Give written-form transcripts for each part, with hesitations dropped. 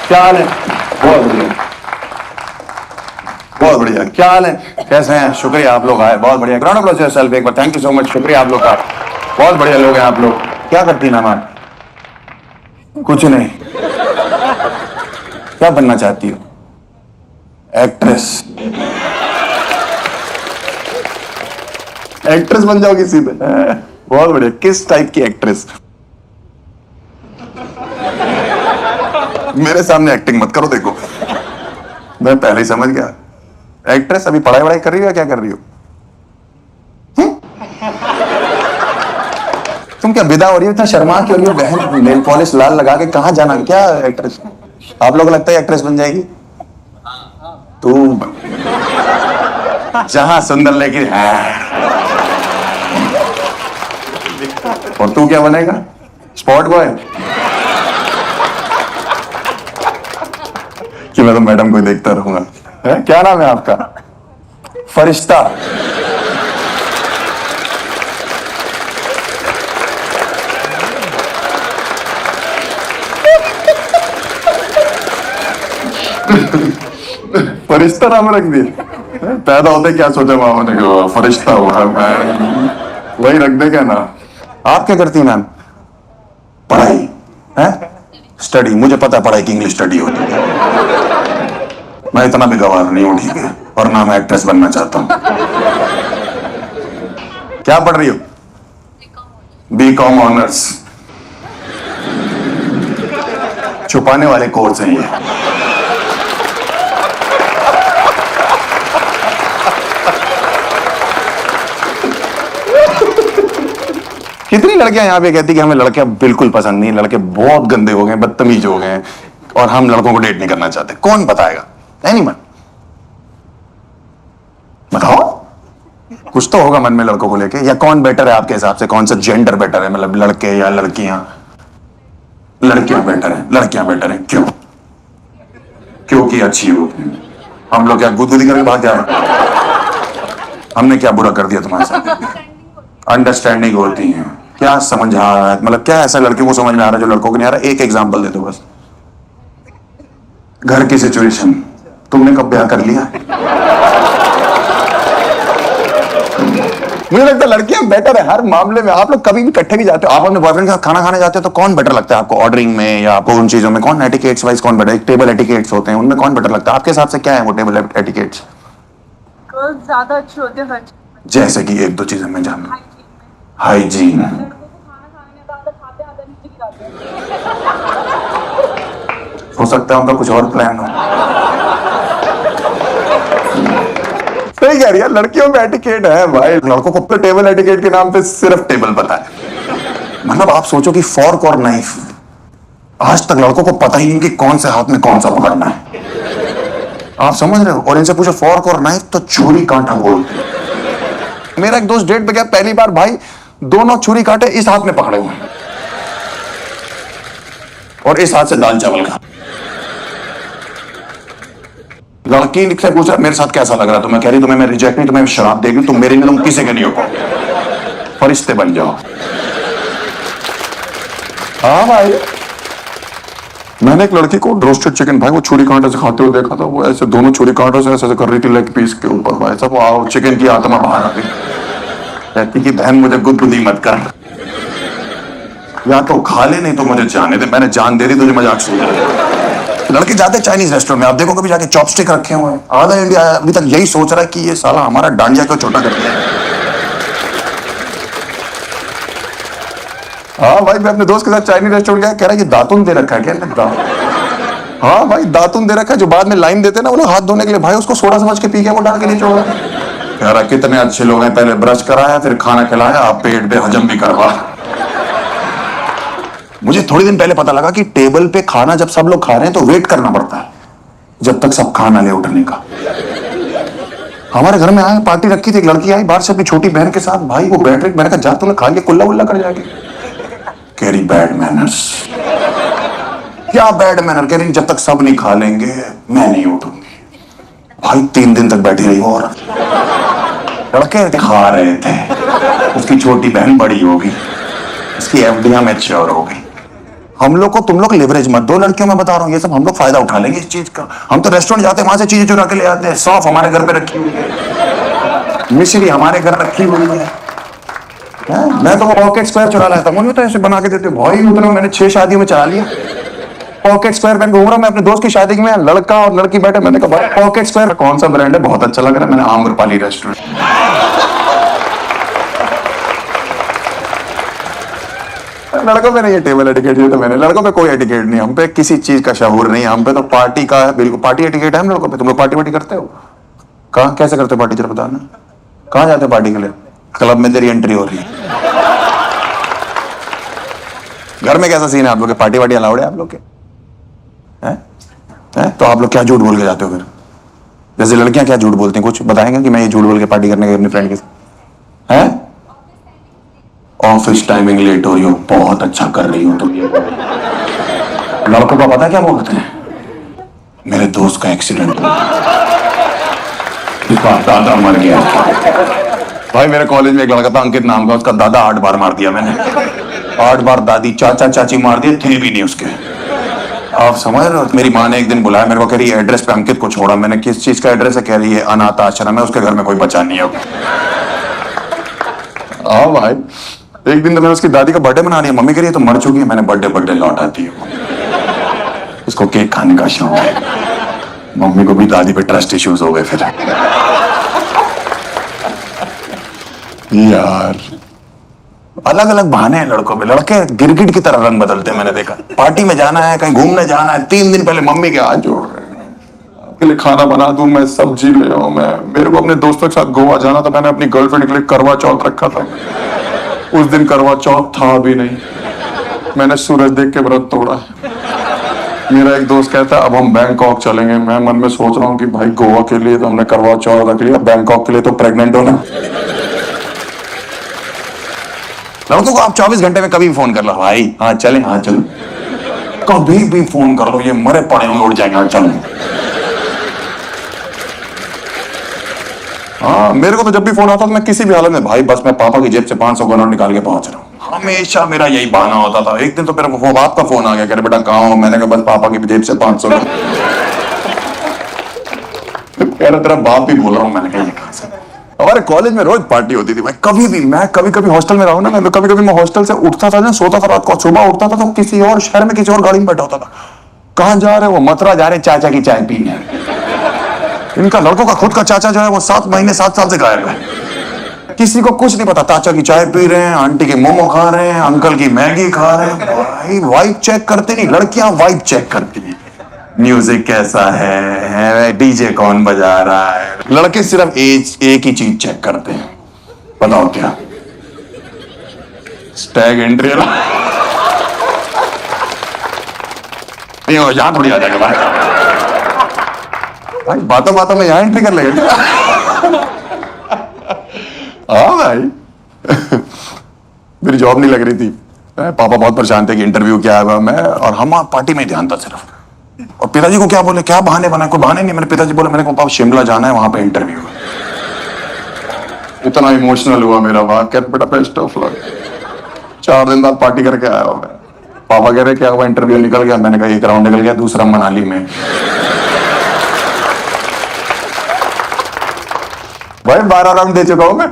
क्या हाल है? बहुत बढ़िया, बहुत बढ़िया। क्या हाल है? कैसे हैं? शुक्रिया आप लोग आए, बहुत बढ़िया। ग्राउंड अप्लॉज योरसेल्फ एक बार। थैंक यू सो मच, शुक्रिया आप लोग का, बहुत बढ़िया लोग हैं आप लोग। क्या करती ना मैम? कुछ नहीं। क्या बनना चाहती हो? एक्ट्रेस। एक्ट्रेस बन जाओगी सीधे? बहुत बढ़िया। किस टाइप की एक्ट्रेस? मेरे सामने एक्टिंग मत करो, देखो मैं पहले ही समझ गया। एक्ट्रेस अभी पढ़ाई वढ़ाई कर रही हो या क्या कर रही हो? तुम क्या विदा हो रही हो? इतना शर्मा क्यों रही हो बहन? नेल पॉलिश लाल लगा के कहाँ जाना? क्या एक्ट्रेस? आप लोग लगता है एक्ट्रेस बन जाएगी? तू जहां सुंदर लेकिन और तू क्या बनेगा? Spot boy? कि मैं तो मैडम को देखता रहूंगा। क्या नाम है आपका? फरिश्ता। फरिश्ता नाम रख दिया? पैदा होते क्या सोचा मामा ने कि फरिश्ता हुआ? वही रख दे क्या ना। आप क्या करती हैं मैम? पढ़ाई है? स्टडी? मुझे पता है पढ़ाई की इंग्लिश स्टडी होती है। मैं इतना भी गवार नहीं हूं, ठीक है? और ना मैं एक्ट्रेस बनना चाहता हूं। क्या पढ़ रही हो? B Com honours. छुपाने वाले कोर्स हैं ये। कितनी लड़कियां यहाँ पे कहती कि हमें लड़कियां बिल्कुल पसंद नहीं, लड़के बहुत गंदे हो गए, बदतमीज हो गए और हम लड़कों को डेट नहीं करना चाहते। कौन बताएगा? एनीवन बताओ। कुछ तो होगा मन में लड़कों को लेके। या कौन बेटर है आपके हिसाब से? कौन सा जेंडर बेटर है? मतलब लड़के या लड़कियां? लड़कियां बेटर है। लड़कियां बेटर है क्यों? क्योंकि अच्छी होती हैं। हम लोग क्या गुदगुदी करके भाग जाए? हमने क्या बुरा कर दिया तुम्हारे साथ? अंडरस्टैंडिंग होती है। क्या समझ आ रहा है? मतलब क्या ऐसा लड़कियों को समझ में आ रहा है जो लड़कों को नहीं आ रहा? एक एग्जांपल दे दो बस। घर की सिचुएशन। तुमने कब ब्याह कर लिया? मुझे लगता है लड़कियां बेटर है हर मामले में। आप लोग कभी भी इकट्ठे भी जाते हो, आप अपने बॉयफ्रेंड के साथ खाना खाने जाते हो तो कौन बेटर लगता है आपको? ऑर्डरिंग में या आपको उन चीजों में? कौन एटिकेट्स वाइज कौन बेटर? एक टेबल एटिकेट्स होते हैं, उनमें कौन बेटर लगता है आपके हिसाब से? क्या है वो टेबल एटिकेट्स? गर्ल्स ज्यादा अच्छी होती है। जैसे कि एक दो चीजें मैं जानूं। हाइजीन। हो सकता है उनका कुछ और प्लान हो। सही कह रही है, लड़कियों में एटिकेट है भाई। लड़कों को तो टेबल एटिकेट के नाम पे सिर्फ टेबल पता है। मतलब आप सोचो कि फॉर्क और नाइफ, आज तक लड़कों को पता ही नहीं कि कौन से हाथ में कौन सा पकड़ना है। आप समझ रहे हो? और इनसे पूछो फॉर्क और नाइफ तो छुरी कांटा बोलते हैं। मेरा एक दोस्त डेट पे गया, पहली बार भाई दोनों छुरी कांटे इस हाथ में पकड़े हुए हैं और इस हाथ से दाल चावल खा। लड़की से पूछा मेरे साथ कैसा लग रहा? तुम्हें कह रही तुम्हें मैं रिजेक्ट नहीं, तुम्हें शराब देगी, तुम मेरी नहीं, तुम किसी के नहीं हो। फरिश्ते बन जाओ। हाँ भाई, मैंने एक लड़की को रोस्टेड चिकन भाई वो छुरी कांटे से खाते हुए देखा था। वो ऐसे दोनों छुरी कांटों से ऐसे कर रही थी लेग पीस के ऊपर भाई साहब। आओ चिकन की आत्मा बाहर आ गई। कहती कि बहन मुझे गुदगुदी मत कर, या तो खा ले नहीं तो मुझे जाने दे। मैंने जान दे दी तुझे, मजाक सुन। लड़के जाते चाइनीज रेस्टोरेंट में, आप देखो कभी जाके चॉपस्टिक रखे हुए हैं। आधा इंडिया अभी तक यही सोच रहा है कि ये साला हमारा डांडिया क्यों छोटा कर दिया। हाँ भाई, मैं अपने दोस्त के साथ चाइनीज रेस्टोरेंट गया, कह रहा है कि दातुन दे रखा है क्या? हाँ भाई, दातुन दे रखा है जो बाद में लाइन देते ना वो लोग हाथ धोने के लिए। भाई उसको सोडा समझ के पी गया, वो डाल के नहीं छोड़ा। कह रहा कितने अच्छे लोग हैं, पहले ब्रश कराया फिर खाना खिलाया, आप पेट पे हजम भी करवा। मुझे थोड़ी दिन पहले पता लगा कि टेबल पे खाना जब सब लोग खा रहे हैं तो वेट करना पड़ता है जब तक सब खाना ले उठने का। हमारे घर में आए, पार्टी रखी थी, एक लड़की आई बाहर से अपनी छोटी बहन के साथ। भाई वो बैठ रही, मैंने कहा जा तूने खा लिया, कुल्ला वुल्ला कर जाएगी। कह रही बैड मैनर्स। क्या बैड मैनर? कह रही जब तक सब नहीं खा लेंगे मैं नहीं उठूंगी। भाई 3 दिन तक बैठी रही वो औरत। लड़के खा रहे थे, उसकी छोटी बहन बड़ी होगी, उसकी एफडियां मैच्योर हो गई। हम लोग को तुम लोग लेवरेज मत दो लड़कियों में बता रहा हूँ, ये सब हम लोग फायदा उठा लेंगे इस चीज का। हम तो रेस्टोरेंट जाते हैं वहां से चीजें चुरा के ले आते हैं। सौंफ हमारे घर पे रखी हुई है, मिश्री हमारे घर रखी हुई है। मैं तो पॉकेट स्क्वायर चुरा लाता हूँ, तो ऐसे बना के देते भाई। उतना मैंने 6 शादियों में चला लिया। पॉकेट स्क्वायर पहन के घूम रहा हूं मैं अपने दोस्त की शादी में, लड़का और लड़की बैठे, मैंने कहा भाई पॉकेट स्क्वायर कौन सा ब्रांड है, बहुत अच्छा लग रहा है। मैंने आम्रपाली रेस्टोरेंट। लड़कों पे नहीं है टेबल एटिकेट, ये तो मैंने, लड़कों पे कोई एटिकेट नहीं, हम पे किसी चीज का शऊर नहीं, हम पे तो पार्टी का है, बिल्कुल पार्टी एटिकेट है हम लोगों पे। तुम लोग पार्टी वार्टी करते हो? कहाँ कैसे करते हो पार्टी, जरा बताना। कहाँ जाते हो पार्टी के लिए? क्लब में तेरी एंट्री हो रही है। घर में कैसा सीन है आप लोग के? पार्टी वार्टी अलाउड है आप लोग के? हैं? तो आप लोग क्या झूठ बोल के जाते हो फिर? जैसे लड़कियां क्या झूठ बोलती हैं, कुछ बताएंगे कि मैं ये झूठ बोल के पार्टी करने गई अपनी फ्रेंड के साथ? हैं? ऑफिस टाइमिंग लेट हो रही हो, बहुत अच्छा कर रही हो तुम। लड़कों का पता क्या बोलते हैं? मेरे दोस्त का एक्सीडेंट हुआ, इसका दादा मर गया। भाई मेरे कॉलेज में एक लड़का था अंकित नाम का, उसका दादा 8 बार मार दिया मैंने। 8 बार दादी चाचा चाची मार दिए, थे भी नहीं उसके। आप समझ रहे हो? मेरी माँ ने एक दिन बुलाया मेरे को, कह रही है एड्रेस पे अंकित को छोड़ा। मैंने किस चीज का एड्रेस है? कह रही है अनाथ आश्रम है, उसके घर में कोई बचा नहीं है। हाँ भाई, एक दिन तो मैंने उसकी दादी का बर्थडे मना लिया। मम्मी कह रही है तो मर चुकी है। मैंने बर्थडे लौट आती है, उसको केक खाने का शौक है। मम्मी को भी दादी पे ट्रस्ट इश्यूज हो गए फिर। यार अलग अलग बहाने हैं लड़कों में। लड़के गिरगिट की तरह रंग बदलते हैं, मैंने देखा। पार्टी में जाना है, कहीं घूमने जाना है, 3 दिन पहले मम्मी के हाथ जोड़ रहे हैं, आपके लिए खाना बना दूं, मैं सब्जी ले आऊं। मैं मेरे को अपने दोस्तों के साथ गोवा जाना था, मैंने अपनी गर्लफ्रेंड के लिए करवा चौथ रखा था। उस दिन करवा चौथ था भी नहीं, मैंने सूरज देख के व्रत तोड़ा। मेरा एक दोस्त कहता है अब हम बैंकॉक चलेंगे। मैं मन में सोच रहा हूँ कि भाई गोवा के लिए तो हमने करवा चौथ रख लिया, बैंकॉक के लिए तो प्रेग्नेंट होना। लड़कों को आप 24 घंटे में कभी भी फोन कर लो, भाई हाँ चले, हाँ चलो, कभी भी फोन कर लो, ये मरे पड़े होंगे, उड़ जाएंगे, हाँ चलो। हाँ मेरे को तो जब भी फोन आता था मैं किसी भी हालत में, भाई बस मैं पापा की जेब से 500 करोड़ निकाल के पहुंच रहा हूँ। हमेशा मेरा यही बहाना होता था। एक दिन तो मेरे को बाप का फोन आ गया, कह रहे बेटा कहाँ हो? मैंने कहा बस पापा की जेब से 500। कह रहा तेरा बाप ही बोल रहा हूँ। मैंने कहा ये कहाँ से? हमारे कॉलेज में रोज पार्टी होती थी भाई। कभी भी मैं कभी हॉस्टल में रहा हूँ ना, मैं तो कभी मैं हॉस्टल से उठता था ना, सोता था रात को, सुबह उठता था तो किसी और शहर में किसी और गाड़ी में बैठा होता था। कहाँ जा रहे? वो मथुरा जा रहे चाचा की चाय पीने। इनका लड़कों का खुद का चाचा जो है वो 7 महीने 7 साल से गायब है, किसी को कुछ नहीं पता। चाचा की चाय पी रहे हैं, आंटी के मोमो खा रहे हैं, अंकल की मैगी खा रहे हैं। भाई वाइब चेक करते नहीं, लड़कियां वाइब चेक करती हैं। म्यूजिक कैसा है, डीजे कौन बजा रहा है। लड़के सिर्फ एक ही चीज चेक करते हैं, बताओ क्या? Stag entry. यहाँ थोड़ी आ जाएगा भाई, बातों बातों में यहाँ एंट्री कर लेगा। हाँ भाई। मेरी जॉब नहीं लग रही थी, पापा बहुत परेशान थे कि इंटरव्यू क्या है। मैं और हम पार्टी में ध्यान था सिर्फ। और पिताजी को क्या बोले, क्या बहाने बनाए? कोई बहाने नहीं। मैंने पिताजी बोले मैंने पापा शिमला जाना है, वहां पे इंटरव्यू है। इतना इमोशनल हुआ मेरा बाप, कहते बेटा बेस्ट ऑफ लक। 4 दिन बाद पार्टी करके आया हूं मैं। पापा कह रहे क्या हुआ? इंटरव्यू निकल गया। मैंने कहा 1 राउंड निकल गया, दूसरा मनाली में। भाई 12 राउंड दे चुका हूं मैं,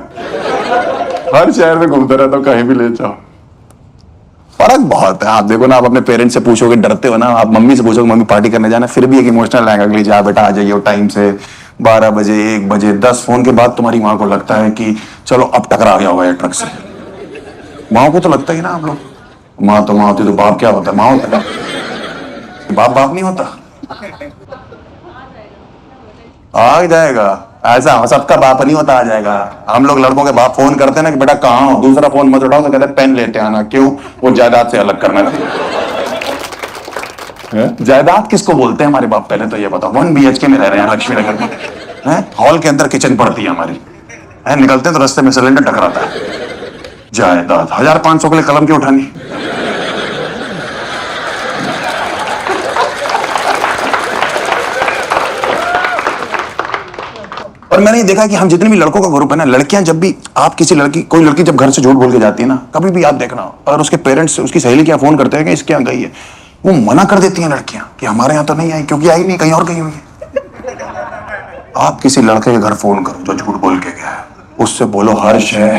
हर शहर में घूमता रहता हूं, कहीं भी ले जाओ। फर्क बहुत है। आप देखो ना, आप अपने पेरेंट्स से पूछोगे, डरते हो ना, आप मम्मी से पूछोगे मम्मी पार्टी करने जाना, फिर भी एक इमोशनल आएगा अगली, जा बेटा आ जाइए टाइम से, 12 बजे 1 बजे 10 फोन के बाद तुम्हारी माँ को लगता है कि चलो अब टकरा गया होगा ये ट्रक से। माँ को तो लगता ही ना, आप लोग माँ तो माँ होती तो बाप क्या होता है? माँ होता है, बाप नहीं होता। आ जाएगा ऐसा, सबका बाप नहीं होता, आ जाएगा। हम लोग लड़कों के बाप फोन करते हैं ना कि बेटा कहाँ हो, दूसरा फोन मत उठाओ तो कहते हैं पेन लेते आना। क्यों? वो जायदाद से अलग करना चाहिए। जायदाद किसको बोलते हैं हमारे बाप? पहले तो ये बताओ। 1 BHK में रह रहे हैं लक्ष्मी नगर में, हॉल के अंदर किचन पड़ती है हमारी, निकलते हैं तो रास्ते में सिलेंडर टकराता है। जायदाद 1500 के लिए कलम क्यों उठानी? और मैंने ये देखा कि हम जितने भी लड़कों का ग्रुप है ना, लड़कियां जब भी आप किसी लड़की कोई लड़की जब घर से झूठ बोल के जाती है ना, कभी भी आप देखना, और उसके पेरेंट्स उसकी सहेली क्या फोन करते हैं कि इसके यहाँ गई है, वो मना कर देती हैं लड़कियां कि हमारे यहाँ तो नहीं आई, क्योंकि आई नहीं, कहीं और गई हुई है। आप किसी लड़के के घर फोन करो जो झूठ बोल के गया है, उससे बोलो हर्ष है,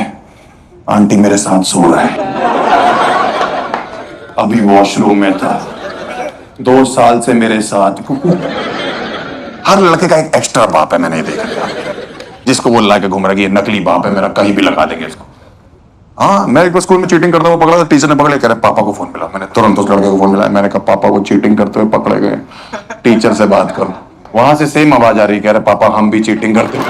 आंटी मेरे साथ सो रहा है, अभी वॉशरूम में था, 2 साल से मेरे साथ। हर लड़के का एक एक्स्ट्रा बाप है, मैंने ये देखा है, जिसको वो ला के घूम रहा है कि ये नकली बाप है मेरा, कहीं भी लगा देंगे इसको। हाँ, मैं एक बार स्कूल में चीटिंग करता हुआ पकड़ा था, टीचर ने पकड़े, कह रहे पापा को फोन मिला। मैंने तुरंत उस लड़के को फोन मिलाया, मैंने कहा पापा को चीटिंग करते हुए पकड़े गए, टीचर से बात करो। वहां से सेम आवाज आ रही, कह रहे पापा हम भी चीटिंग करते हैं।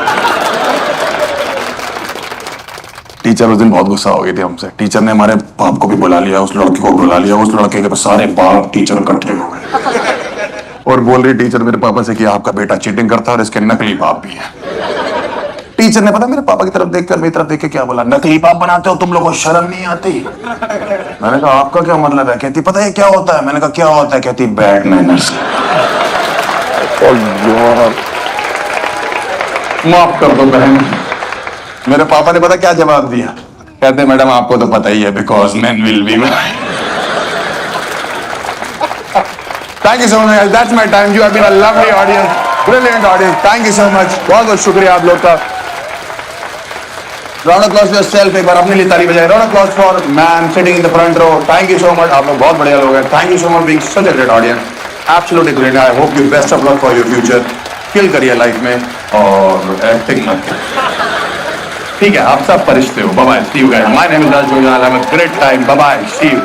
टीचर उस दिन बहुत गुस्सा हो गई थी हमसे। टीचर ने हमारे बाप को भी बुला लिया, उस लड़के को बुला लिया, उस लड़के के सारे बाप टीचर इकट्ठे हो गए और बोल रही टीचर मेरे पापा से कि आपका बेटा चीटिंग करता है और इसके नकली बाप भी है। टीचर ने पता मेरे पापा की तरफ देखकर मेरी तरफ देख के क्या बोला, नकली बाप बनाते हो तुम लोगों को शर्म नहीं आती? मैंने कहा आपका क्या मतलब है? कहती पता है क्या होता है? मैंने कहा क्या होता है? कहती बैड मैनर्स। माफ कर दो बहन। मेरे पापा ने पता क्या जवाब दिया? कहते मैडम आपको तो पता ही है, because man will be man. Thank you so much. That's my time. You have been a lovely audience, brilliant audience. Thank you so much. बहुत बहुत शुक्रिया आप लोग का। Round of applause for yourself. एक बार अपने लिए ताली बजाएं। Round of applause for man sitting in the front row. Thank you so much. आप लोग बहुत बढ़िया लोग हैं। Thank you so much being such a great audience. Absolutely brilliant. I hope you best of luck for your future. Kill करिए life में और acting मत करिए। ठीक है, आप सब परिश्ते हो। Bye bye. See you guys. My name is Raj Gojal. Have a great time. Bye bye. See you.